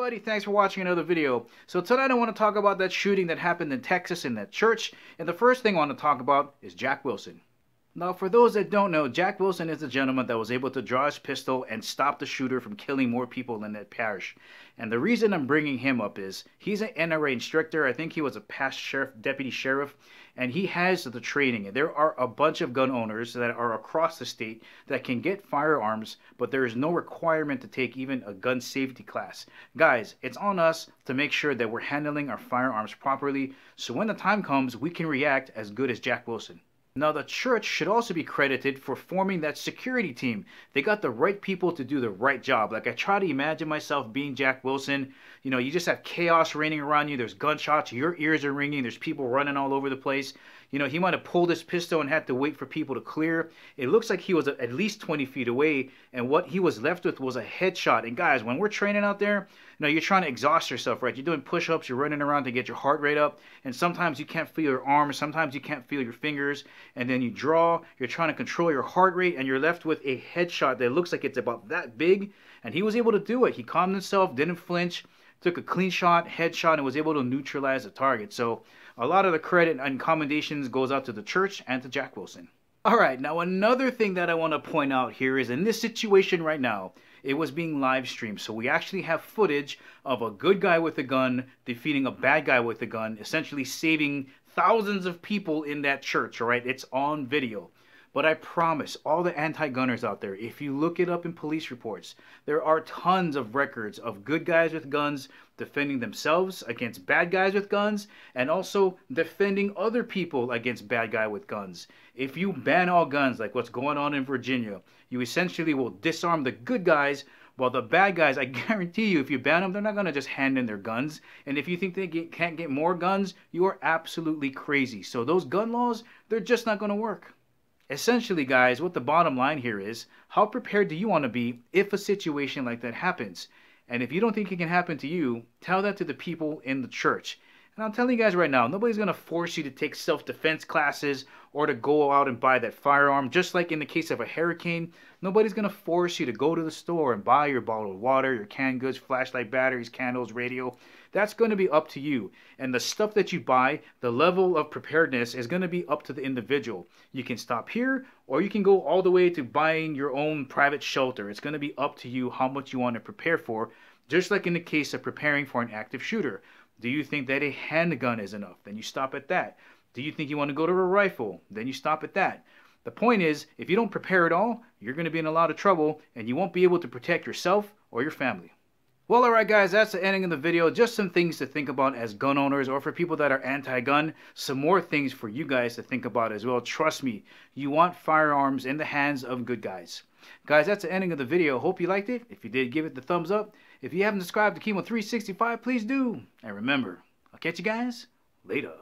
everybody, thanks for watching another video. So tonight I want to talk about that shooting that happened in Texas in that church, and the first thing I want to talk about is Jack Wilson. Now, for those that don't know, Jack Wilson is the gentleman that was able to draw his pistol and stop the shooter from killing more people in that parish. And the reason I'm bringing him up is he's an NRA instructor. I think he was a past sheriff, deputy sheriff, and he has the training. There are a bunch of gun owners that are across the state that can get firearms, but there is no requirement to take even a gun safety class. Guys, it's on us to make sure that we're handling our firearms properly, so when the time comes, we can react as good as Jack Wilson. Now, the church should also be credited for forming that security team. They got the right people to do the right job. Like, I try to imagine myself being Jack Wilson. You know, you just have chaos raining around you. There's gunshots. Your ears are ringing. There's people running all over the place. You know, he might have pulled his pistol and had to wait for people to clear. It looks like he was at least 20 feet away, and what he was left with was a headshot. And guys, when we're training out there, you know, you're trying to exhaust yourself, right? You're doing push-ups, you're running around to get your heart rate up, and sometimes you can't feel your arms, sometimes you can't feel your fingers, and then you draw, you're trying to control your heart rate, and you're left with a headshot that looks like it's about that big, and he was able to do it. He calmed himself, didn't flinch, took a clean shot, headshot, and was able to neutralize the target. So a lot of the credit and commendations goes out to the church and to Jack Wilson. Alright, now another thing that I want to point out here is in this situation right now, it was being live streamed. So we actually have footage of a good guy with a gun defeating a bad guy with a gun, essentially saving thousands of people in that church, alright? It's on video. But I promise, all the anti-gunners out there, if you look it up in police reports, there are tons of records of good guys with guns defending themselves against bad guys with guns, and also defending other people against bad guys with guns. If you ban all guns, like what's going on in Virginia, you essentially will disarm the good guys, while the bad guys, I guarantee you, if you ban them, they're not going to just hand in their guns. And if you think they can't get more guns, you are absolutely crazy. So those gun laws, they're just not going to work. Essentially, guys, what the bottom line here is, how prepared do you want to be if a situation like that happens? And if you don't think it can happen to you, tell that to the people in the church. And I'm telling you guys right now, nobody's going to force you to take self-defense classes or to go out and buy that firearm. Just like in the case of a hurricane, nobody's going to force you to go to the store and buy your bottled water, your canned goods, flashlight batteries, candles, radio. That's going to be up to you. And the stuff that you buy, the level of preparedness is going to be up to the individual. You can stop here, or you can go all the way to buying your own private shelter. It's going to be up to you how much you want to prepare for, just like in the case of preparing for an active shooter. Do you think that a handgun is enough? Then you stop at that. Do you think you want to go to a rifle? Then you stop at that. The point is, if you don't prepare at all, you're going to be in a lot of trouble, and you won't be able to protect yourself or your family. Well, alright guys, that's the ending of the video. Just some things to think about as gun owners, or for people that are anti-gun. Some more things for you guys to think about as well. Trust me, you want firearms in the hands of good guys. Guys, that's the ending of the video. Hope you liked it. If you did, give it the thumbs up. If you haven't subscribed to Kimo365, please do. And remember, I'll catch you guys later.